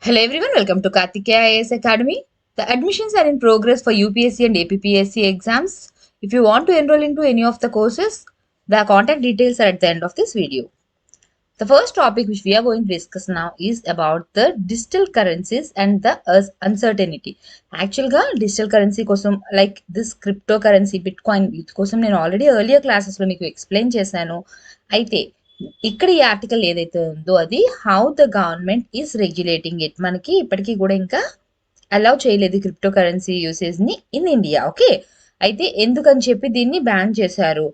Hello everyone, welcome to Kartikeya IAS Academy. The admissions are in progress for UPSC and APPSC exams. If you want to enroll into any of the courses, the contact details are at the end of this video. The first topic which we are going to discuss now is about the digital currencies and the uncertainty. Actually, digital currency kosam like this cryptocurrency Bitcoin kosam నేను already earlier క్లాసెస్లో మీకు explain చేశాను. అయితే ఇక్కడ ఈ article ఏదైతే ఉందో అది how the government is regulating it. మనకి ఇప్పటికీ కూడా ఇంకా అలౌ చేయలేదు క్రిప్టో కరెన్సీ యూసేజ్ ని ఇన్ ఇండియా. ఓకే, అయితే ఎందుకని చెప్పి దీన్ని బ్యాన్ చేశారు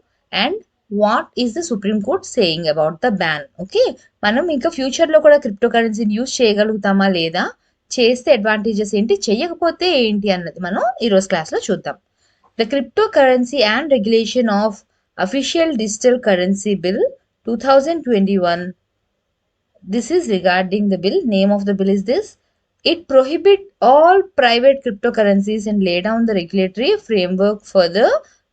and what is the supreme court saying about the ban. Okay, మనం ఇంకా ఫ్యూచర్ లో కూడా క్రిప్టో కరెన్సీని యూజ్ చేయగలుగుతామా లేదా, చేస్తే అడ్వాంటేజెస్ ఏంటి, చేయకపోతే ఏంటి అన్నది మనం ఈరోజు క్లాస్లో చూద్దాం. The crypto currency and regulation of official digital currency bill 2021. This is regarding the bill. Name of the bill is this. It prohibits all private cryptocurrencies and lay down the regulatory framework for the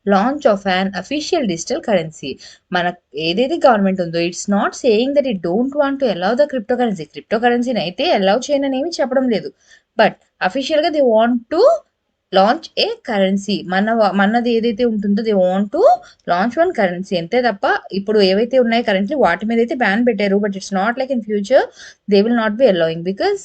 launch of an official digital currency. మన ఏదైతే government ఉందో it's not saying that it don't want to allow the క్రిప్టోకరెన్సీని అయితే allow చేయనని ఏమి చెప్పడం లేదు. But అఫీషియల్గా they want to launch a currency. మనది ఏదైతే ఉంటుందో they want to launch one currency అంతే తప్ప ఇప్పుడు ఏవైతే ఉన్నాయో కరెంట్లీ వాటి మీద అయితే బ్యాన్ పెట్టారు. But it's not like in future they will not be allowing, because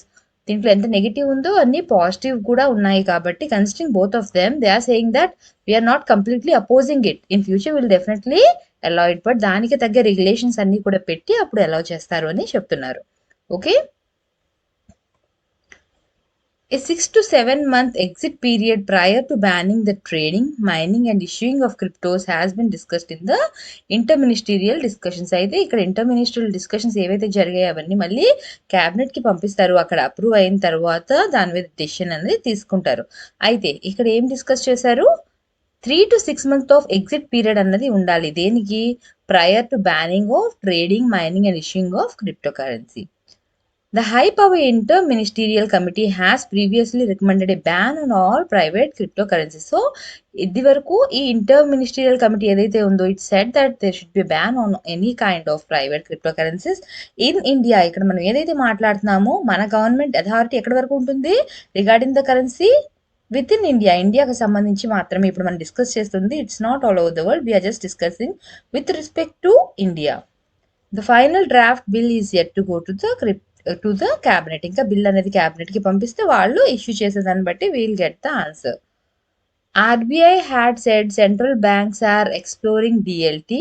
దీంట్లో ఎంత నెగిటివ్ ఉందో అన్ని పాజిటివ్ కూడా ఉన్నాయి కాబట్టి considering both of them they are saying that we're not completely opposing it. In future will definitely allow it, but దానికి తగ్గ regulations అన్ని కూడా పెట్టి అప్పుడు అలౌ చేస్తారు అని చెప్తున్నారు. Okay, a 6 to 7 month exit period prior to banning the trading, mining and issuing of cryptos has been discussed in the interministerial discussions. అయితే ఇక్కడ ఇంటర్మినిస్ట్రియల్ డిస్కషన్స్ ఏవైతే జరిగాయో అవన్నీ మళ్ళీ క్యాబినెట్ కి పంపిస్తారు. అక్కడ అప్రూవ్ అయిన తర్వాత దాని మీద డెసిషన్ అనేది తీసుకుంటారు. అయితే ఇక్కడ ఏం డిస్కస్ చేశారు, 3 to 6 months of exit period అన్నది ఉండాలి. దేనికి, prior to banning of trading, mining and issuing of crypto currency. The High Power Inter-Ministerial Committee has previously recommended a ban on all private cryptocurrencies. So, ఇది వరకు ఈ inter-ministerial committee ఏదైతే ఉందో it said that there should be ban on any kind of private cryptocurrencies in India. ఇక్కడ మనం ఏదైతే మాట్లాడుతున్నామో మన గవర్నమెంట్ అథారిటీ ఎక్కడి వరకు ఉంటుంది regarding the currency within India. ఇండియాకి సంబంధించి మాత్రమే ఇప్పుడు మనం డిస్కస్ చేస్తుంది. It's not all over the world, we are just discussing with respect to India. The final draft bill is yet to go to the cabinet. ఇంకా bill అనేది cabinet కి పంపిస్తే వాళ్ళు ఇష్యూ చేసేదాన్ని బట్టి we'll get the answer. RBI had said central banks are exploring DLT.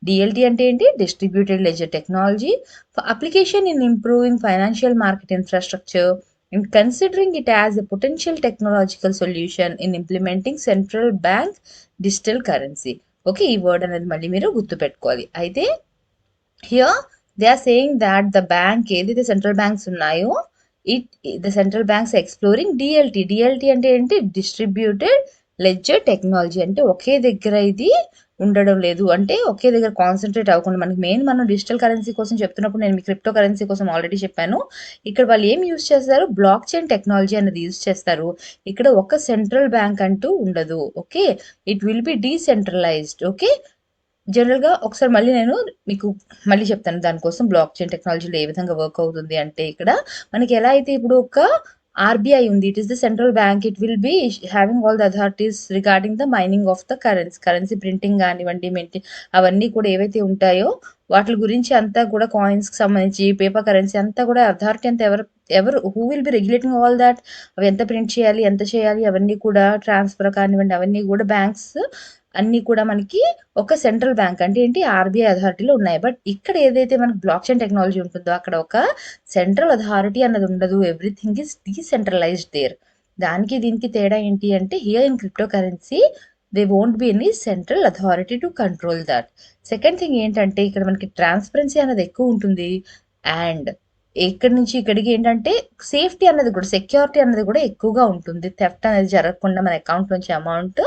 DLT అంటే ఏంటి, distributed ledger technology for application in improving financial market infrastructure and considering it as a potential technological solution in implementing central bank digital currency. Okay, ఈ word అనేది మళ్ళీ మీరు గుర్తుపెట్టుకోవాలి. అయితే here they are saying that the bank ఏదైతే central banks ఉన్నాయో the central banks exploring DLT. DLT అంటే ఏంటి, డిస్ట్రిబ్యూటెడ్ లెడ్జర్ టెక్నాలజీ. అంటే ఒకే దగ్గర ఇది ఉండడం లేదు, అంటే ఒకే దగ్గర కాన్సన్ట్రేట్ అవ్వకుండా మనకి మెయిన్ మనం డిజిటల్ కరెన్సీ కోసం చెప్తున్నప్పుడు నేను మీ క్రిప్టో కరెన్సీ కోసం ఆల్రెడీ చెప్పాను. ఇక్కడ వాళ్ళు ఏం యూజ్ చేస్తారు, బ్లాక్ చైన్ టెక్నాలజీ అనేది యూజ్ చేస్తారు. ఇక్కడ ఒక సెంట్రల్ బ్యాంక్ అంటూ ఉండదు. Okay, it will B decentralised. Okay, జనరల్గా ఒకసారి మళ్ళీ నేను మీకు మళ్ళీ చెప్తాను దానికోసం బ్లాక్ చైన్ టెక్నాలజీలో ఏ విధంగా వర్క్ అవుతుంది అంటే ఇక్కడ మనకి ఎలా అయితే ఇప్పుడు ఒక ఆర్బీఐ ఉంది, it is the central bank, it will be having all the authorities regarding the mining of the currency printing కానివ్వండి, అవన్నీ కూడా ఏవైతే ఉంటాయో వాటి గురించి అంతా కూడా కాయిన్స్కి సంబంధించి పేపర్ కరెన్సీ అంతా కూడా అథారిటీ అంతా ఎవరు who will be regulating all that, అవి ఎంత ప్రింట్ చేయాలి, ఎంత చేయాలి, అవన్నీ కూడా ట్రాన్స్ఫర్ కానివ్వండి, అవన్నీ కూడా బ్యాంక్స్ అన్నీ కూడా మనకి ఒక సెంట్రల్ బ్యాంక్ అంటే ఏంటి, ఆర్బీఐ అథారిటీలో ఉన్నాయి. బట్ ఇక్కడ ఏదైతే మనకి బ్లాక్ చైన్ టెక్నాలజీ ఉంటుందో అక్కడ ఒక సెంట్రల్ అథారిటీ అన్నది ఉండదు, ఎవ్రీథింగ్ ఈస్ డీసెంట్రలైజ్డ్ దేర్. దానికి దీనికి తేడా ఏంటి అంటే here in crypto currency they won't be any central authority to control that. Second thing ఏంటంటే ఇక్కడ మనకి ట్రాన్స్పరెన్సీ అనేది ఎక్కువ ఉంటుంది అండ్ ఇక్కడి నుంచి ఇక్కడికి ఏంటంటే సేఫ్టీ అన్నది కూడా, సెక్యూరిటీ అన్నది కూడా ఎక్కువగా ఉంటుంది. థెఫ్ట్ అనేది జరగకుండా మన అకౌంట్ నుంచి అమౌంట్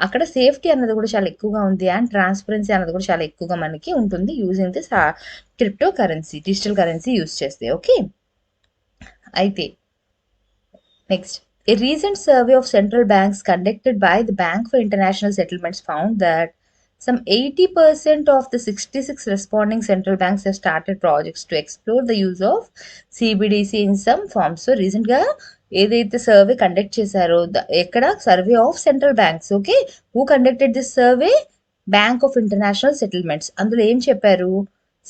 అక్కడ సేఫ్టీ అన్నది కూడా చాలా ఎక్కువగా ఉంది అండ్ ట్రాన్స్పరెన్సీ అన్నది కూడా చాలా ఎక్కువగా మనకి ఉంటుంది using this crypto currency, digital currency use చేస్తే. ఓకే, అయితే next, a recent survey of central banks conducted by the Bank for International Settlements found that Some 80% of the 66 responding central banks have started projects to explore the use of CBDC in some form. So రీసెంట్గా ఏదైతే survey conduct చేశారో ఎక్కడ survey of central banks, okay, who conducted this survey? Bank of international settlements. అందులో ఏం చెప్పారు?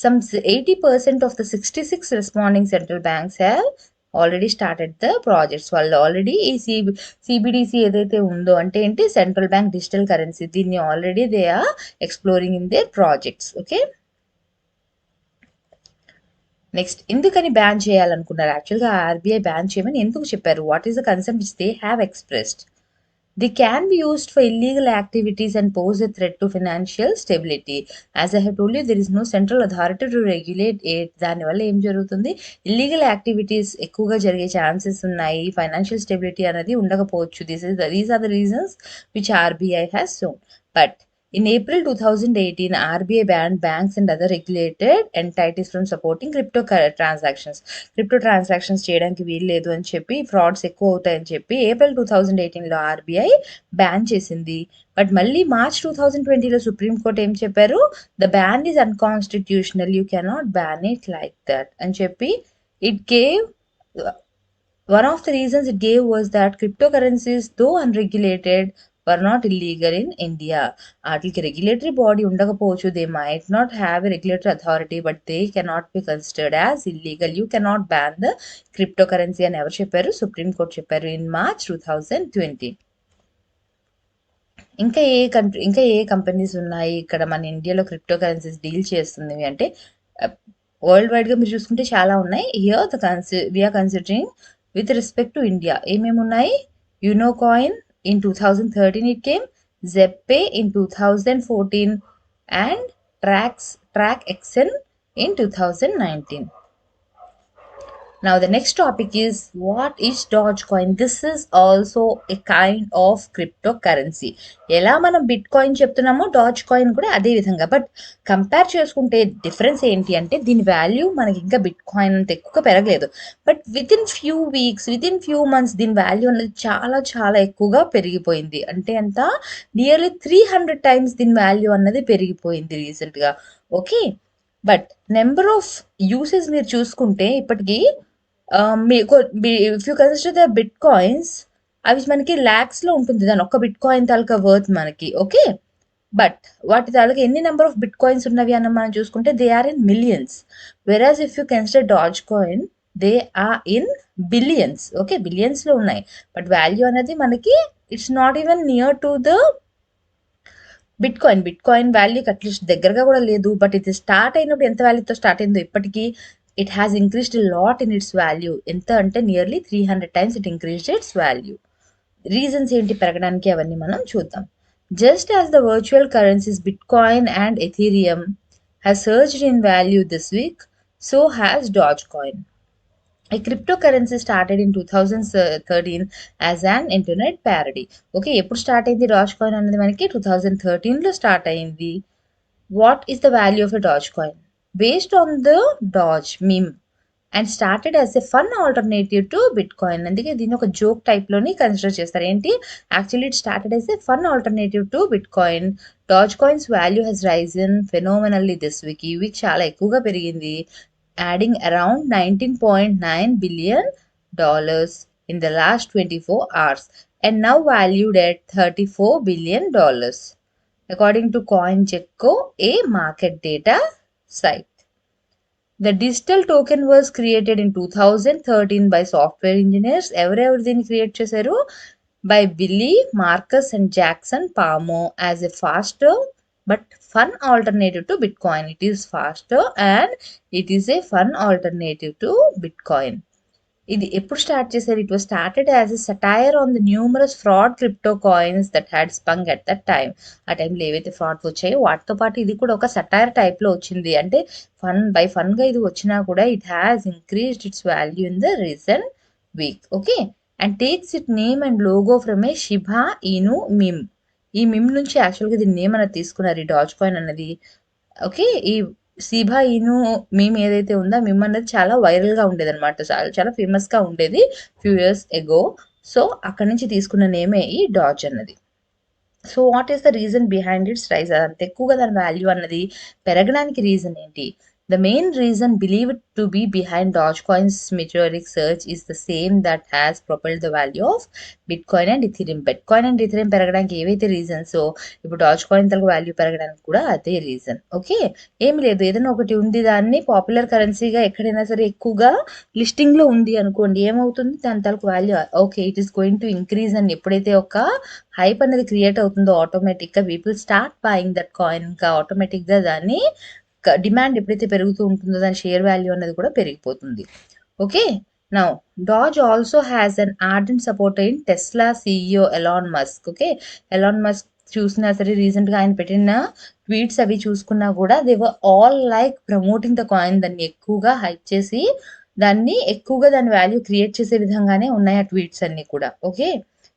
Some 80% of the 66 responding central banks have already started the projects. వాళ్ళు already ఈ CBDC ఏదైతే ఉందో అంటే ఏంటి, సెంట్రల్ బ్యాంక్ డిజిటల్ కరెన్సీ, దీన్ని already they are exploring in their projects. Okay, next, ఎందుకని బ్యాన్ చేయాలనుకున్నారు? యాక్చువల్గా ఆర్బీఐ బ్యాన్ చేయమని ఎందుకు చెప్పారు? What is the concern which they have expressed? They can be used for illegal activities and pose a threat to financial stability. As I have told you, there is no central authority to regulate it. దానివల్ల ఏం జరుగుతుంది? Illegal activities ఎక్కువగా జరిగే chances ఉన్నాయి. Financial stability అనేది ఉండకపోవచ్చు. These are the reasons which RBI has shown. But in April 2018, RBI banned banks and other regulated entities from supporting crypto transactions. Crypto transactions చేయడానికి వీల్లేదు అని చెప్పి, ఫ్రాడ్స్ ఎక్కువ అవుతాయని చెప్పి ఏప్రిల్ 2018లో ఆర్బీఐ బ్యాన్ చేసింది. బట్ మళ్ళీ మార్చ్ 2020లో సుప్రీంకోర్టు ఏం చెప్పారు? The ban is unconstitutional, you cannot ban it like that అని చెప్పి it gave one of the reasons it gave was that cryptocurrencies, though unregulated, were not illegal in India. వాటికి regulatory body ఉండకపోవచ్చు, they might not have a regulatory authority, but they cannot be considered as illegal. You cannot ban the crypto currency అని ఎవరు చెప్పారు? Supreme court చెప్పారు in March 2020. ఇంకా ఏ companies ఉన్నాయి ఇక్కడ మన ఇండియాలో క్రిప్టో కరెన్సీస్ డీల్ చేస్తుంది అంటే? వరల్డ్ వైడ్గా మీరు చూసుకుంటే చాలా ఉన్నాయి. Here we're considering with respect to India. ఏమేమి ఉన్నాయి? Unocoin in 2013 it came, Zeppay in 2014 and TrackXN in 2019. Now the next topic is, what is Dogecoin? This is also a kind of cryptocurrency. ఎలా మనం bit coin చెప్తున్నామో డాజ్ coin కూడా అదే విధంగా. But compare చేసుకుంటే difference ఏంటి అంటే, దీని వాల్యూ మనకి ఇంకా బిట్ కాయిన్ అంత ఎక్కువగా పెరగలేదు. But with in few months దీని వాల్యూ అనేది చాలా చాలా ఎక్కువగా పెరిగిపోయింది. అంటే అంత నియర్లీ 300 times దీని వాల్యూ అన్నది పెరిగిపోయింది రీసెంట్గా. Okay, but number of uses మీరు చూసుకుంటే ఇప్పటికీ if you consider the bit coins, అవి మనకి ల్యాక్స్లో ఉంటుంది దాని ఒక్క బిట్ కాయిన్ తాలూకా వర్త్ మనకి. ఓకే, బట్ వాటి తాలూకా ఎన్ని నెంబర్ ఆఫ్ బిట్ కాయిన్స్ ఉన్నవి అన్న మనం చూసుకుంటే they are in millions. Whereas if you consider doge coin, they are in billions. Okay, బిలియన్స్లో ఉన్నాయి, బట్ వాల్యూ అనేది మనకి it's not even near to the bitcoin వాల్యూకి అట్లీస్ట్ దగ్గరగా కూడా లేదు. బట్ ఇది స్టార్ట్ అయినప్పుడు ఎంత వాల్యూతో స్టార్ట్ అయిందో ఇప్పటికీ it has increased a lot in its value. ఎంత అంటే nearly 300 times it increased its value. Reasons ఏంటి పెరగడానికి అవన్నీ మనం చూద్దాం. Just as the virtual currencies Bitcoin and Ethereum has surged in value this week, so has Dogecoin. A cryptocurrency started in 2013 as an internet parody. Okay, ఎప్పుడు start అయింది Dogecoin అనేది మనకి 2013లో start అయింది. What is the value of a Dogecoin? Based on the Doge meme and started as a fun alternative to Bitcoin. అందుకే దీన్ని ఒక joke టైప్లోని consider చేస్తారు. ఏంటి, actually it started as a fun alternative to Bitcoin. Dogecoin's value has risen phenomenally this week. ఈ week చాలా ఎక్కువగా పెరిగింది, adding around $19.9 billion in the last 24 hours and now valued at $34 billion. According to CoinGecko, a market data site. The digital token was created in 2013 by software engineers. ఎవరెవరు దీన్ని create చేశారు? By Billy Marcus and Jackson Palmer as a faster but fun alternative to Bitcoin. It is faster and it is a fun alternative to Bitcoin. ఇది ఎప్పుడు start చేశారు? It was started as a satire on the numerous fraud crypto coins that had sprung at that time. ఆ టైంలో ఏవైతే frauds వచ్చాయో వాటితో పాటు ఇది కూడా ఒక సటైర్ టైప్లో వచ్చింది. అంటే ఫన్గా ఇది వచ్చినా కూడా it has increased its value in the recent week. Okay, and takes it name and logo from a Shiba Inu meme. ఈ మిమ్ నుంచి యాక్చువల్గా దీని నేమ్ అనేది తీసుకున్నారు ఈ డాజ్ కాయిన్ అన్నది. ఓకే, ఈ సిబా ఇను మీమ్ ఏదైతే ఉందో మీమ్ అనేది చాలా వైరల్గా ఉండేది అనమాట, చాలా ఫేమస్గా ఉండేది ఫ్యూ ఇయర్స్ ఎగో. సో అక్కడి నుంచి తీసుకున్న నేమే ఈ డాజ్ అన్నది. So what is the reason behind its rise? అంత ఎక్కువగా దాని వాల్యూ అన్నది పెరగడానికి రీజన్ ఏంటి? The main reason believed to be behind doge coins meteoric surge is the same that has propelled the value of bitcoin and Ethereum. Bitcoin and Ethereum పెరగడానికి ఏవైతే reasons, ఇప్పుడు డాజ్ coin తలకు వాల్యూ పెరగడానికి కూడా అదే రీజన్. ఓకే, ఏమి లేదు, ఏదైనా ఒకటి ఉంది, దాన్ని పాపులర్ కరెన్సీగా ఎక్కడైనా సరే ఎక్కువగా లిస్టింగ్ లో ఉంది అనుకోండి, ఏమవుతుంది, దాని తలకు value okay it is going to increase అని ఎప్పుడైతే ఒక హైప్ అనేది క్రియేట్ అవుతుందో ఆటోమేటిక్గా people start buying that coin. ఇంకా ఆటోమేటిక్గా దాన్ని డిమాండ్ ఎప్పుడైతే పెరుగుతూ ఉంటుందో దాని షేర్ వాల్యూ అనేది కూడా పెరిగిపోతుంది. Okay, now doge also has an ardent supporter in Tesla CEO Elon Musk. Okay, Elon Musk చూసినా సరే రీసెంట్గా ఆయన పెట్టిన ట్వీట్స్ అవి చూసుకున్నా కూడా they were all like promoting the coin. దాన్ని ఎక్కువగా హైప్ చేసి దాన్ని ఎక్కువగా దాని వాల్యూ క్రియేట్ చేసే విధంగానే ఉన్నాయి ఆ ట్వీట్స్ అన్ని కూడా. ఓకే,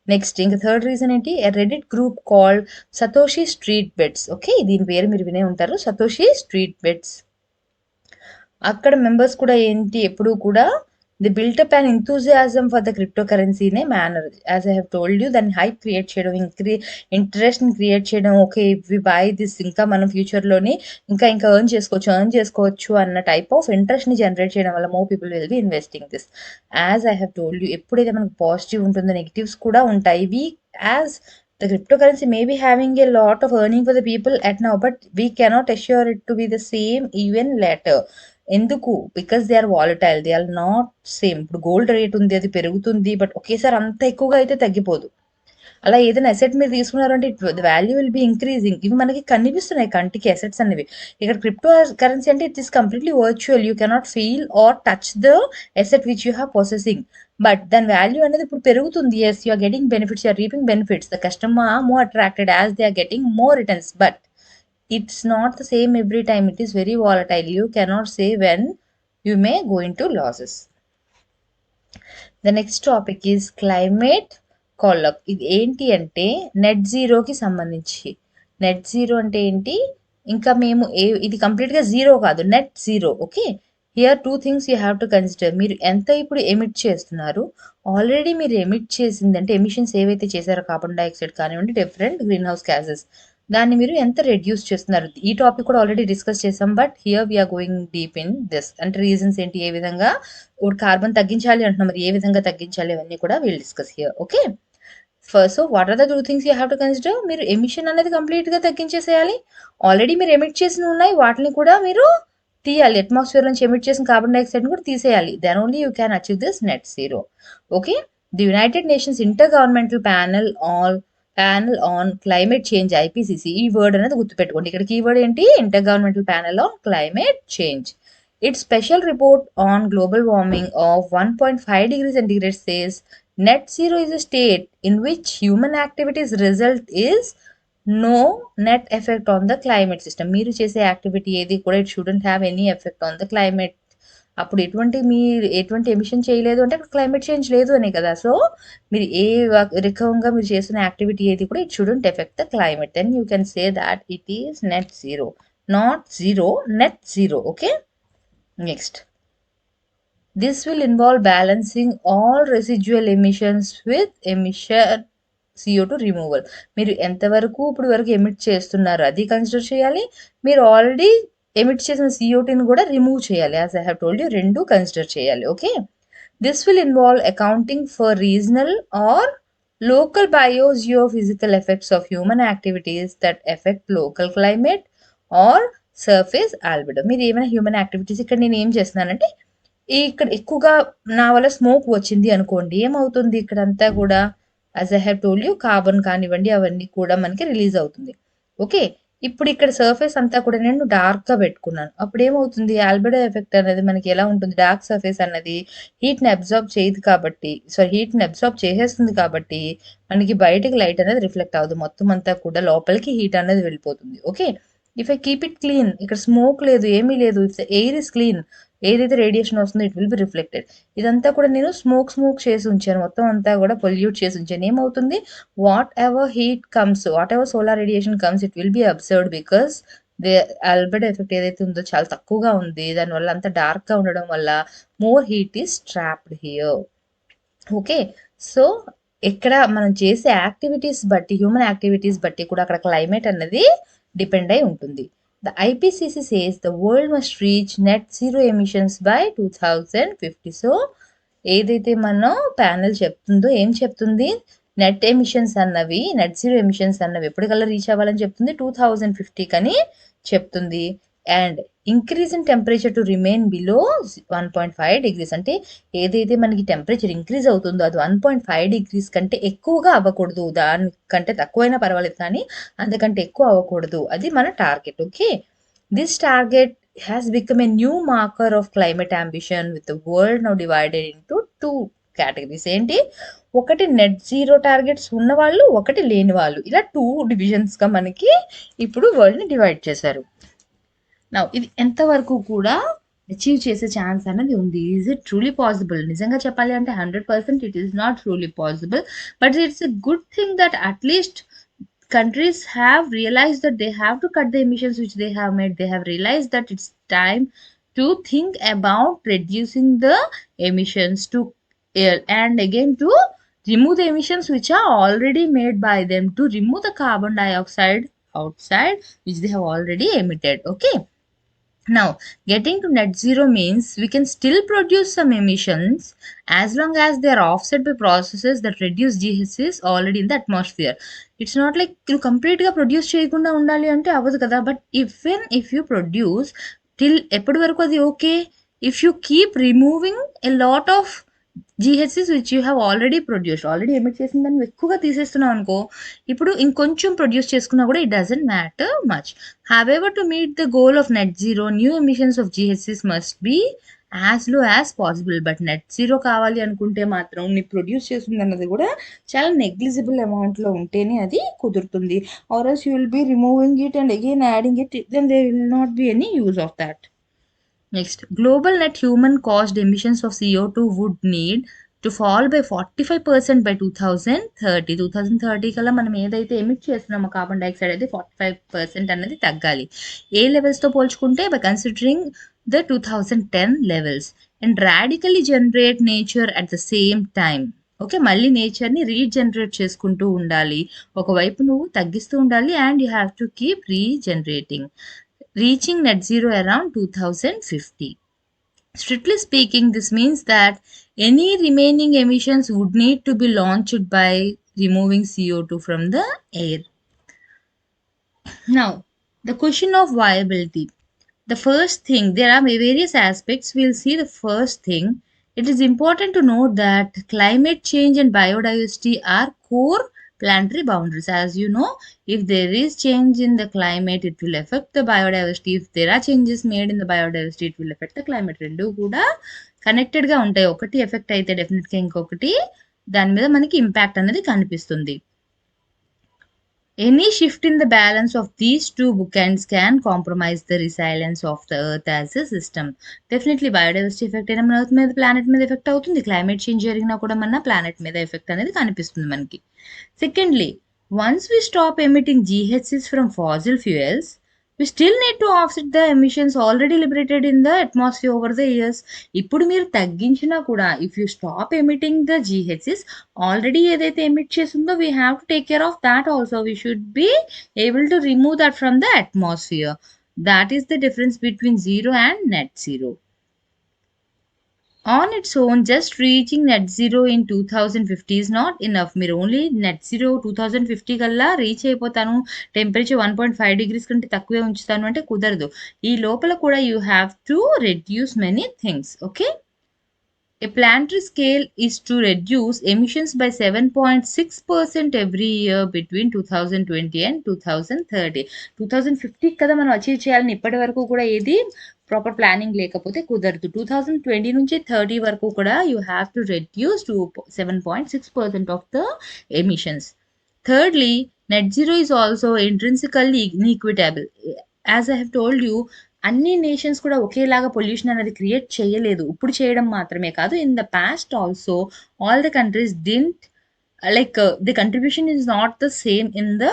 నెక్స్ట్ ఇంకా థర్డ్ రీజన్ ఏంటి, Reddit group called Satoshi Street Bets. Okay, దీని పేరు మీరు వినే ఉంటారు, సతోషి స్ట్రీట్ బెట్స్. అక్కడ మెంబర్స్ కూడా ఏంటి, ఎప్పుడు కూడా the built up and enthusiasm for the crypto currency in a manner. As I have told you, దాన్ని హైప్ క్రియేట్ చేయడం, ఇంట్రెస్ట్ని క్రియేట్ చేయడం. ఓకే వి బై దిస్, ఇంకా మనం ఫ్యూచర్లోని ఇంకా ఎర్న్ చేసుకోవచ్చు అన్న టైప్ ఆఫ్ ఇంట్రెస్ట్ని జనరేట్ చేయడం వల్ల more people will be investing this. As I have told you, ఎప్పుడైతే మనకు పాజిటివ్ ఉంటుందో నెగిటివ్స్ కూడా ఉంటాయి. As the cryptocurrency may be having a lot of earning for the people at now, but we cannot assure it to be the same even later. ఎందుకు, because they are volatile, they are not same. ఇప్పుడు gold rate ఉంది, అది పెరుగుతుంది, but ఒకేసారి అంత ఎక్కువగా అయితే తగ్గిపోదు. అలా ఏదైనా అసెట్ మీరు తీసుకున్నారంటే the value will be increasing. ఇవి మనకి కనిపిస్తున్నాయి కంటికి అసెట్స్ అనేవి. ఇక్కడ క్రిప్టో కరెన్సీ అంటే it is completely virtual, you cannot feel or touch the asset which you have possessing. But దాని వాల్యూ అనేది ఇప్పుడు పెరుగుతుంది. Yes, you are getting benefits, you are reaping benefits, the customer are more attracted as they are getting more returns. But it's not the same every time, it is very volatile, you cannot say when you may go into losses. The next topic is climate collapse. ఇది ఏంటి అంటే net జీరోకి సంబంధించి. Net zero అంటే ఏంటి, ఇంకా మేము ఇది కంప్లీట్గా జీరో కాదు, net zero. Okay, here two things you have to consider. మీరు ఎంత ఇప్పుడు ఎమిట్ చేస్తున్నారు, ఆల్రెడీ మీరు ఎమిట్ చేసిందంటే ఎమిషన్స్ ఏవైతే చేశారో కార్బన్ డైఆక్సైడ్ కానివ్వండి, డిఫరెంట్ గ్రీన్ హౌస్ గ్యాసెస్, దాన్ని మీరు ఎంత రెడ్యూస్ చేస్తున్నారు. ఈ టాపిక్ కూడా ఆల్రెడీ డిస్కస్ చేసాం, but here we're going deep in this. అంటే రీజన్స్ ఏంటి, ఏ విధంగా ఇప్పుడు కార్బన్ తగ్గించాలి అంటున్నాం, మరి ఏ విధంగా తగ్గించాలి అవన్నీ కూడా we'll discuss here. Okay, first so what are the two things you have to consider. మీరు ఎమిషన్ అనేది కంప్లీట్గా తగ్గించేసేయాలి. ఆల్రెడీ మీరు ఎమిట్ చేసిన ఉన్నాయి, వాటిని కూడా మీరు తీయాలి. అట్మాస్ఫియర్ నుంచి ఎమిట్ చేసిన కార్బన్ డైఆక్సైడ్ కూడా తీసేయాలి. Then only you can achieve this net zero. Okay, the United Nations inter governmental panel on climate change, IPCC. ఈ వర్డ్ అనేది గుర్తుపెట్టుకోండి. ఇక్కడ కీవర్డ్ ఏంటి, inter governmental panel on climate change. Its special report on global warming of 1.5 degrees centigrade says net zero is a state in which human activities result is no net effect on the climate system. మీరు చేసే activity ఏది కూడా it shouldn't have any effect on the climate. అప్పుడు ఎటువంటి emission చేయలేదు అంటే అక్కడ climate change లేదు అనే కదా. సో మీరు ఏ రకంగా మీరు చేస్తున్న యాక్టివిటీ ఏది కూడా it shouldn't affect the climate. Then you can say that it is net zero, not zero, net zero. Okay, next, this will involve balancing all residual emissions with emission CO2 removal. మీరు ఎంతవరకు ఇప్పుడు వరకు emit చేస్తున్నారు అది consider చేయాలి, మీరు already emit చేసిన CO2ని కూడా రిమూవ్ చేయాలి. As I have told you, రెండు కన్సిడర్ చేయాలి. Okay, this will involve accounting for regional or local biogeophysical effects of human activities that affect local climate or surface albedo. మీరు ఏమైనా human activities, ఇక్కడ నేను ఏం చేస్తున్నానంటే ఇక్కడ ఎక్కువగా నా వల్ల స్మోక్ వచ్చింది అనుకోండి, ఏమవుతుంది ఇక్కడంతా కూడా, as I have told you, carbon కానివ్వండి అవన్నీ కూడా మనకి రిలీజ్ అవుతుంది. ఓకే, ఇప్పుడు ఇక్కడ సర్ఫేస్ అంతా కూడా నేను డార్క్గా పెట్టుకున్నాను, అప్పుడు ఏమవుతుంది, ఆల్బెడో ఎఫెక్ట్ అనేది మనకి ఎలా ఉంటుంది, డార్క్ సర్ఫేస్ అన్నది హీట్ని అబ్జార్బ్ చేయదు కాబట్టి, హీట్ని అబ్జార్బ్ చేసేస్తుంది కాబట్టి మనకి బయటకి లైట్ అనేది రిఫ్లెక్ట్ అవ్వదు, మొత్తం అంతా కూడా లోపలికి హీట్ అనేది వెళ్ళిపోతుంది. Okay, if I keep it clean, ఇక్కడ స్మోక్ లేదు, ఏమీ లేదు, if the air is clean, ఏదైతే రేడియేషన్ వస్తుందో ఇట్ విల్ బి రిఫ్లెక్టెడ్. ఇదంతా కూడా నేను స్మోక్ చేసి ఉంచాను, మొత్తం అంతా కూడా పొల్యూట్ చేసి ఉంచాను. ఏమవుతుంది, what ever heat comes, what ever solar radiation comes, it will B observed because they albedo effect ఏదైతే ఉందో చాలా తక్కువగా ఉంది, దానివల్ల అంత డార్క్ గా ఉండడం వల్ల more heat is trapped here. Okay, so ఎక్కడ మనం చేసే యాక్టివిటీస్ బట్టి, హ్యూమన్ యాక్టివిటీస్ బట్టి కూడా అక్కడ క్లైమేట్ అన్నది డిపెండ్ అయి ఉంటుంది. The IPCC says the world must reach net zero emissions by 2050. So ఏదైతే మనం ప్యానెల్ చెప్తుందో ఏం చెప్తుంది, నెట్ జీరో ఎమిషన్స్ అన్నవి ఎప్పటికల్లా రీచ్ అవ్వాలని చెప్తుంది, 2050 కని చెప్తుంది. And increase in temperature to remain below 1.5 degrees. అంటే ఏదైతే మనకి టెంపరేచర్ ఇంక్రీజ్ అవుతుందో అది 1.5 degrees కంటే ఎక్కువగా అవ్వకూడదు, దానికంటే తక్కువైనా పర్వాలేదు కానీ అంతకంటే ఎక్కువ అవ్వకూడదు, అది మన target. Okay, this target has become a new marker of climate ambition with the world now divided into 2 categories. ఏంటి, ఒకటి నెట్ జీరో టార్గెట్స్ ఉన్న వాళ్ళు, ఒకటి లేని వాళ్ళు, ఇలా 2 డివిజన్స్గా మనకి ఇప్పుడు వరల్డ్ని డివైడ్ చేశారు. నా ఇది ఎంతవరకు కూడా అచీవ్ చేసే ఛాన్స్ అనేది ఉంది. Is it truly possible? నిజంగా చెప్పాలి అంటే 100% it is not truly possible, but it's a good thing that at least countries have realized that they have to cut the emissions which they have made. They have realized that it's time to think about reducing the emissions to air, and again to remove the emissions which are already made by them, to remove the carbon dioxide outside which they have already emitted. Okay, now getting to net zero means we can still produce some emissions as long as they are offset by processes that reduce GHGs already in the atmosphere. It's not like you completely produce చేయకుండా ఉండాలి అంటే అవ్వదు కదా, but if you produce till ఎప్పటి వరకు అది okay, if you keep removing a lot of GHGs which you have already produced, already emit చేసిన దాన్ని ఎక్కువగా తీసేస్తున్నావు అనుకో, ఇప్పుడు ఇంకొంచెం ప్రొడ్యూస్ చేసుకున్నా కూడా it doesn't matter much. However, to meet the goal of net zero, new emissions of GHGs must be as low as possible. But net zero కావాలి అనుకుంటే మాత్రం నీ ప్రొడ్యూస్ చేస్తుంది అన్నది కూడా చాలా నెగ్లిజిబుల్ అమౌంట్లో ఉంటేనే అది కుదురుతుంది. Or else you will be removing it and again adding it, then they will not be any use of that. Next, global net human caused emissions of CO2 would need to fall by 45% by 2030. 2030 కల్లా మనం ఏదైతే emit చేస్తున్నామో carbon dioxide అయితే 45% అనేది తగ్గాలి. ఏ లెవెల్స్తో పోల్చుకుంటే by considering the 2010 levels, and radically generate nature at the same time. Okay, మళ్ళీ నేచర్ని రీజనరేట్ చేసుకుంటూ ఉండాలి, ఒకవైపు నువ్వు తగ్గిస్తూ ఉండాలి, and you have to keep regenerating, reaching net zero around 2050. Strictly speaking, this means that any remaining emissions would need to be launched by removing CO2 from the air. Now, the question of viability. The first thing, there are various aspects. We'll see the first thing. It is important to note that climate change and biodiversity are core planetary boundaries. As you know, if there is change in the climate, it will affect the biodiversity. If there are changes made in the biodiversity, it will affect the climate. రెండు కూడా కనెక్టెడ్గా ఉంటాయి. ఒకటి effect అయితే డెఫినెట్గా ఇంకొకటి దాని మీద మనకి ఇంపాక్ట్ అనేది కనిపిస్తుంది. Any shift in the balance of these two bookends can compromise the resilience of the earth as a system. Definitely biodiversity effect అయినా మన earth మీద, planet మీద ఎఫెక్ట్ అవుతుంది, క్లైమేట్ చేంజ్ జరిగినా కూడా మన planet మీద ఎఫెక్ట్ అనేది కనిపిస్తుంది మనకి. Secondly, once we stop emitting GHGs from fossil fuels, we still need to offset the emissions already liberated in the atmosphere over the years. ఇప్పుడు మీరు తగ్గించినా కూడా, if you stop emitting the GHGs, already ఏదైతే emit చేస్తుందో we have to take care of that also. We should be able to remove that from the atmosphere. That is the difference between zero and net zero. On its own, just reaching net zero in 2050 is not enough. మీరు only net zero 2050 కల్లా reach అయిపోతాను, temperature 1.5 degrees కంటే తక్కువే ఉంచుతాను అంటే కుదరదు. ఈ లోపల కూడా you have to reduce many things. Okay, a planetary scale is to reduce emissions by 7.6% every year between 2020 and 2030. 2050 కదా మనం అచీవ్ చేయాలని ఇప్పటి వరకు కూడా ఏది ప్రాపర్ ప్లానింగ్ లేకపోతే కుదరదు. 2020 నుంచి 30 వరకు కూడా you have to reduce to 7.6% of the emissions. Thirdly, net zero is also intrinsically inequitable. As I have told you, అన్ని నేషన్స్ కూడా ఒకేలాగా పొల్యూషన్ అనేది క్రియేట్ చేయలేదు, ఇప్పుడు చేయడం మాత్రమే కాదు, in the past also all the countries didn't like the contribution is not the same in the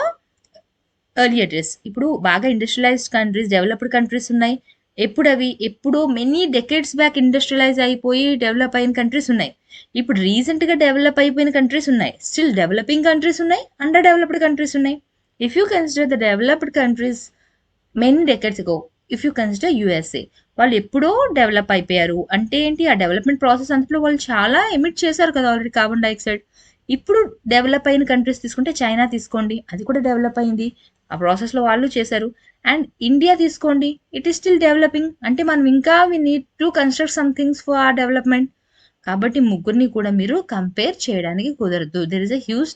earlier days. ఇప్పుడు బాగా ఇండస్ట్రియలైజ్డ్ కంట్రీస్, డెవలప్డ్ కంట్రీస్ ఉన్నాయి, ఎప్పుడో మెనీ డెకేడ్స్ బ్యాక్ ఇండస్ట్రియలైజ్ అయిపోయి డెవలప్ అయిన కంట్రీస్ ఉన్నాయి. ఇప్పుడు రీసెంట్‌గా డెవలప్ అయిపోయిన కంట్రీస్ ఉన్నాయి. స్టిల్ డెవలపింగ్ కంట్రీస్ ఉన్నాయి. అండర్ డెవలప్డ్ కంట్రీస్ ఉన్నాయి. If you consider the developed countries many decades అగో, ఇఫ్ యూ కన్సిడర్ యూఎస్ఏ, వాళ్ళు ఎప్పుడో డెవలప్ అయిపోయారు. అంటే ఏంటి, ఆ డెవలప్మెంట్ ప్రాసెస్ అంతలో వాళ్ళు చాలా ఎమిట్ చేశారు కదా ఆల్రెడీ కార్బన్ డైఆక్సైడ్. ఇప్పుడు డెవలప్ అయిన కంట్రీస్ తీసుకుంటే చైనా తీసుకోండి, అది కూడా డెవలప్ అయింది. ఆ ప్రాసెస్లో వాళ్ళు చేశారు. అండ్ ఇండియా తీసుకోండి, ఇట్ ఈస్ స్టిల్ డెవలపింగ్. అంటే మనం ఇంకా we need to construct some things for ఆ డెవలప్మెంట్. కాబట్టి ముగ్గురిని కూడా మీరు కంపేర్ చేయడానికి కుదరదు. There is a huge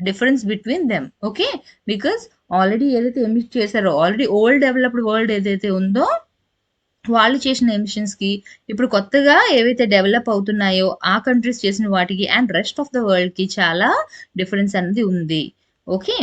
difference between them. Okay, because already ఏదైతే ఎమిట్ చేశారో, ఆల్రెడీ ఓల్డ్ డెవలప్డ్ వరల్డ్ ఏదైతే ఉందో వాళ్ళు చేసిన ఎమిషన్స్కి ఇప్పుడు కొత్తగా ఏవైతే డెవలప్ అవుతున్నాయో ఆ కంట్రీస్ చేసిన వాటికి అండ్ రెస్ట్ ఆఫ్ ద వరల్డ్కి చాలా డిఫరెన్స్ అనేది ఉంది. Okay,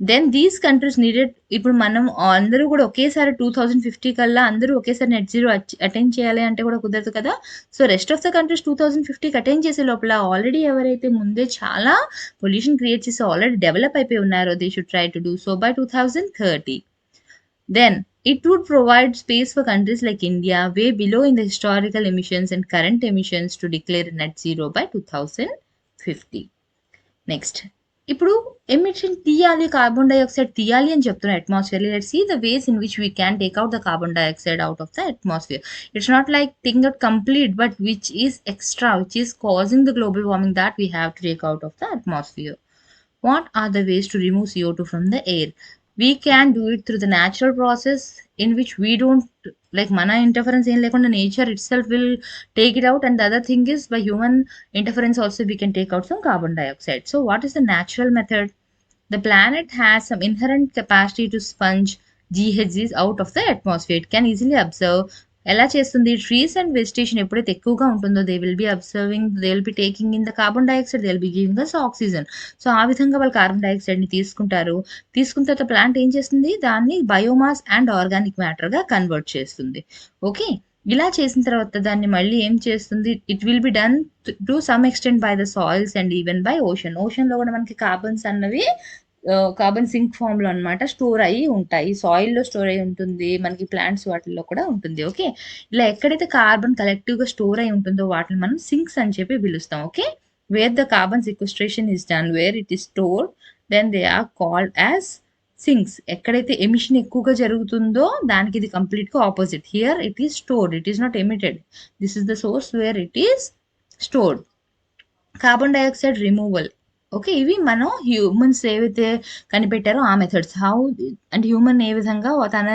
then these countries needed. ఇప్పుడు మనం అందరూ కూడా ఒకేసారి 2050 కల్లా అందరూ ఒకేసారి నెట్ జీరో అటైన్ చేయాలి అంటే కూడా కుదరదు కదా. So rest of the countries 2050కి అటైన్ చేసే లోపల ఆల్రెడీ ఎవరైతే ముందే చాలా పొల్యూషన్ క్రియేట్ చేసి ఆల్రెడీ డెవలప్ అయిపోయి ఉన్నారో they should try to do so by 2030. Then it would provide space for countries like India, way below in the historical emissions and current emissions, to declare net zero by 2050. Next, ఇప్పుడు emission తీయాలి, carbon dioxide తీయాలి అని చెప్తున్నారు atmosphere. Let's see the ways in which we can take out the carbon dioxide out of the atmosphere. It's not like thing out complete, but which is extra, which is causing the global warming that we have to take out of the atmosphere. What are the ways to remove CO2 from the air? We can do it through the natural process in which we don't, like mana interference ఏం లేకుండా nature itself will take it out, and the other thing is by human interference also we can take out some carbon dioxide. So what is the natural method? The planet has some inherent capacity to sponge GHGs out of the atmosphere. It can easily absorb. ఎలా చేస్తుంది, trees and vegetation ఎప్పుడైతే ఎక్కువగా ఉంటుందో they will be observing, they will be taking in the carbon dioxide, they will be giving us oxygen. So ఆ విధంగా వాళ్ళు carbon డైఆక్సైడ్ని తీసుకుంటారు. తీసుకున్న తర్వాత ప్లాంట్ ఏం చేస్తుంది, దాన్ని బయోమాస్ అండ్ ఆర్గానిక్ మ్యాటర్గా కన్వర్ట్ చేస్తుంది. ఓకే, ఇలా చేసిన తర్వాత దాన్ని మళ్ళీ ఏం చేస్తుంది, it will be done to some extent by the soils and even by ocean. ఓషన్లో కూడా మనకి కార్బన్స్ అన్నవి కార్బన్ సింక్ ఫామ్ లో అనమాట స్టోర్ అయ్యి ఉంటాయి. సాయిల్లో స్టోర్ అయి ఉంటుంది, మనకి ప్లాంట్స్ వాటిల్లో కూడా ఉంటుంది. ఓకే, ఇలా ఎక్కడైతే కార్బన్ కలెక్టివ్ గా స్టోర్ అయి ఉంటుందో వాటిని మనం సింక్స్ అని చెప్పి పిలుస్తాం. Okay, where the carbon sequestration is done, where it is stored, then they are called as sinks. ఎక్కడైతే ఎమిషన్ ఎక్కువగా జరుగుతుందో దానికి ఇది కంప్లీట్ గా opposite. Here it is stored, it is not emitted. This is the source where it is stored. Carbon dioxide removal. Okay, ఇవి మనం humans ఏవైతే కనిపెట్టారో ఆ మెథడ్స్. హౌ అంటే హ్యూమన్ ఏ విధంగా తన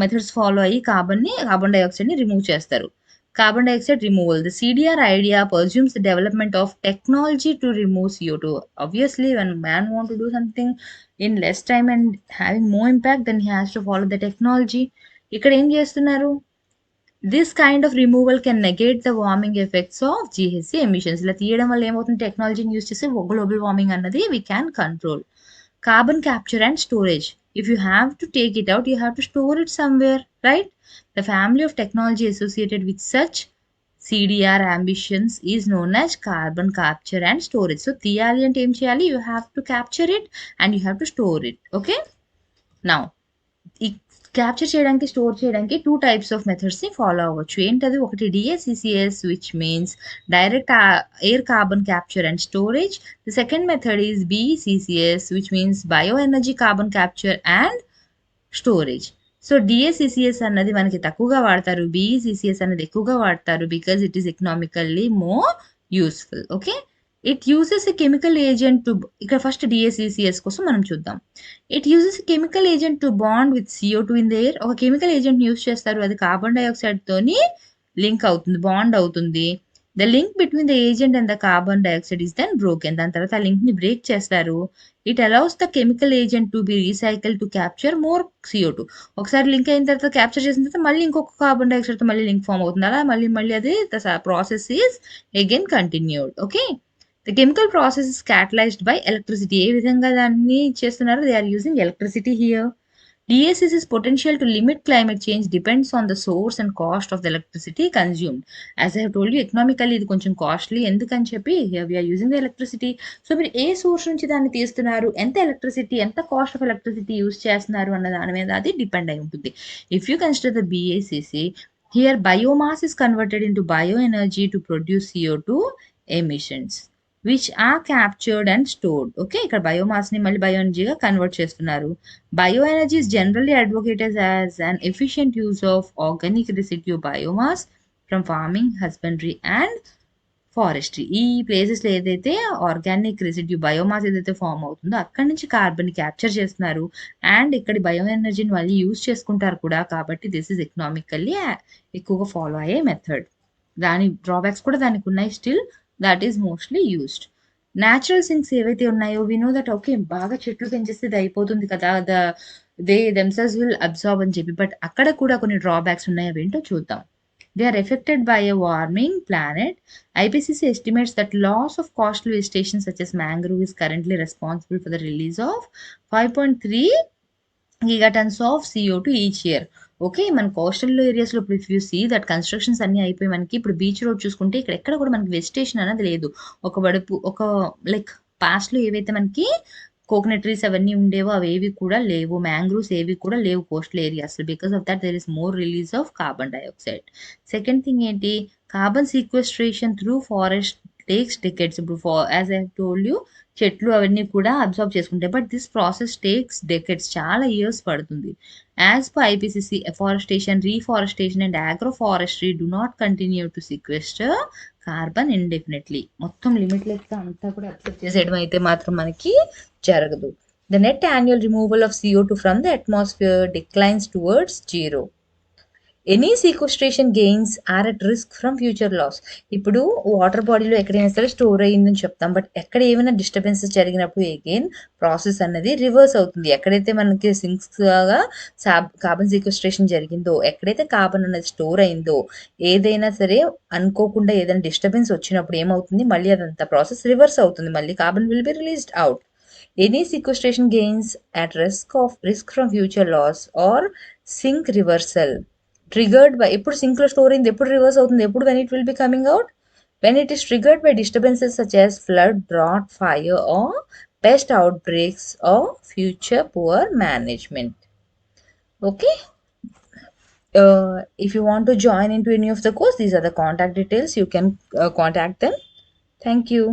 మెథడ్స్ ఫాలో అయ్యి కార్బన్ డైఆక్సైడ్ని రిమూవ్ చేస్తారు. Carbon dioxide removal. The CDR idea presumes the development of technology to remove CO2. Obviously, when man want to do something in less time and having more impact, then he has to follow the technology. ఇక్కడ ఏం చేస్తున్నారు, this kind of removal can negate the warming effects of GHG emissions. ఇలా తీయడం వల్ల ఏమవుతుంది, టెక్నాలజీని use చేసి global warming అన్నది we can control. Carbon capture and storage. If you have to take it out, you have to store it somewhere, right? The family of technology associated with such CDR ambitions is known as carbon capture and storage. So, తీయాలి అంటే ఏం చేయాలి, you have to capture it and you have to store it. Okay? Now, ఈ capture చేయడానికి, store చేయడానికి 2 types of మెథడ్స్ని follow అవ్వచ్చు. ఏంటది, ఒకటి DACCS which means direct air carbon capture and storage. The second method is BECCS which means bio energy carbon capture and storage. So DACCS అన్నది మనకి తక్కువగా వాడతారు, BECCS అనేది ఎక్కువగా వాడతారు, because it is economically more useful. Okay, it uses a chemical agent to, ఇక్కడ first DACCS కోసం మనం చూద్దాం. It uses a chemical agent to bond with CO2 in the air. ఒక కెమికల్ ఏజెంట్ యూజ్ చేస్తారు, అది కార్బన్ డైఆక్సైడ్ తోని link అవుతుంది, bond అవుతుంది. The link between the agent and the carbon dioxide is then broken. దాని తర్వాత ఆ link ని బ్రేక్ చేస్తారు. It allows the chemical agent to be recycle to capture more CO2. ఒకసారి లింక్ అయిన తర్వాత, క్యాప్చర్ చేసిన తర్వాత మళ్ళీ ఇంకొక కార్బన్ డైఆక్సైడ్ తో మళ్ళీ లింక్ ఫామ్ అవుతుంది. అలా మళ్ళీ అది process is again continued. Okay, the chemical process is catalysed by electricity. ఏ విధంగా దాన్ని చేస్తున్నారు, they are using electricity here. DACC's potential to limit climate change depends on the source and cost of the electricity consumed. As I have told you, economically ఇది కొంచెం costly ఎందుకని చెప్పి here we are using the electricity. So మీరు ఏ source నుంచి దాన్ని తీస్తున్నారు, ఎంత electricity, ఎంత కాస్ట్ ఆఫ్ ఎలక్ట్రిసిటీ యూస్ చేస్తున్నారు అన్న దాని మీద అది డిపెండ్ అయి ఉంటుంది. If you consider the BACC, here biomass is converted into bioenergy to produce CO2 emissions which are captured and stored. Okay, ఇక్కడ బయోమాస్ ని మళ్ళీ బయోఎనర్జీగా కన్వర్ట్ చేస్తున్నారు. Bioenergy is generally advocated as an efficient use of organic residue biomass from farming, husbandry and forestry. ఈ ప్లేసెస్లో ఏదైతే organic residue biomass ఏదైతే form అవుతుందో అక్కడి నుంచి కార్బన్ క్యాప్చర్ చేస్తున్నారు అండ్ ఇక్కడ బయో ఎనర్జీని మళ్ళీ యూజ్ చేసుకుంటారు కూడా. కాబట్టి దిస్ ఇస్ ఎకనామికల్లీ ఎక్కువగా ఫాలో అయ్యే మెథడ్. దాని డ్రాబ్యాక్స్ కూడా దానికి ఉన్నాయి, still that is mostly used. Natural sinks ఏవైతే ఉన్నాయో వి నో దట్ ఓకే బాగా చెట్లు పెంచేస్తే ఇది అయిపోతుంది కదా, దే దెమ్సెల్వ్స్ విల్ అబ్జార్బ్ అని చెప్పి, బట్ అక్కడ కూడా కొన్ని డ్రాబ్యాక్స్ ఉన్నాయి, అవేంటో చూద్దాం. They are affected by a warming planet. IPCC estimates that loss of coastal vegetation such as mangrove is currently responsible for the release of 5.3 gigatons of CO2 each year. Okay, మన coastal ఏరియాస్లో ఇప్పుడు if you see that constructions అన్నీ అయిపోయి మనకి ఇప్పుడు beach road చూసుకుంటే ఇక్కడ ఎక్కడ కూడా మనకి వెజిటేషన్ అనేది లేదు. ఒక లైక్ పాస్ట్లో ఏవైతే మనకి కోకోనట్ ట్రీస్ అవన్నీ ఉండేవో అవేవి కూడా లేవు, మ్యాంగ్రూవ్స్ ఏవి కూడా లేవు coastal areas. Because of that there is more release of carbon dioxide. Second thing ఏంటి, carbon sequestration through forest takes decades. ఇప్పుడు యాజ్ ఐ టోల్డ్ యూ చెట్లు అవన్నీ కూడా అబ్జర్వ్ చేసుకుంటాయి, but this process takes decades, చాలా ఇయర్స్ పడుతుంది. As per IPCC, afforestation, reforestation and agroforestry do not continue to sequester carbon indefinitely. మొత్తం లిమిట్లెస్గా అంతా కూడా అబ్జర్వ్ చేసేయడం అయితే మాత్రం మనకి జరగదు. The net annual removal of CO2 from the atmosphere declines towards zero. Any sequestration gains are at risk from future loss. ఇప్పుడు వాటర్ బాడీలో ఎక్కడైనా సరే స్టోర్ అయ్యిందని చెప్తాం, బట్ ఎక్కడ ఏమైనా డిస్టర్బెన్సెస్ జరిగినప్పుడు అగైన్ ప్రాసెస్ అనేది రివర్స్ అవుతుంది. ఎక్కడైతే మనకి సింక్స్గా కార్బన్ సీక్వెస్ట్రేషన్ జరిగిందో, ఎక్కడైతే కార్బన్ అనేది స్టోర్ అయిందో, ఏదైనా సరే అనుకోకుండా ఏదైనా డిస్టర్బెన్స్ వచ్చినప్పుడు ఏమవుతుంది, మళ్ళీ అదంతా ప్రాసెస్ రివర్స్ అవుతుంది, మళ్ళీ carbon will be released out. Any sequestration gains at risk from future loss or sink reversal triggered by. ఎప్పుడు సింక్లో స్టోర్ అయింది ఎప్పుడు రివర్స్ అవుతుంది, ఎప్పుడు when it will be coming out, when it is triggered by disturbances such as flood, drought, fire or pest outbreaks or future poor management. Okay, if you want to join into any of the course, these are the contact details, you can contact them. Thank you.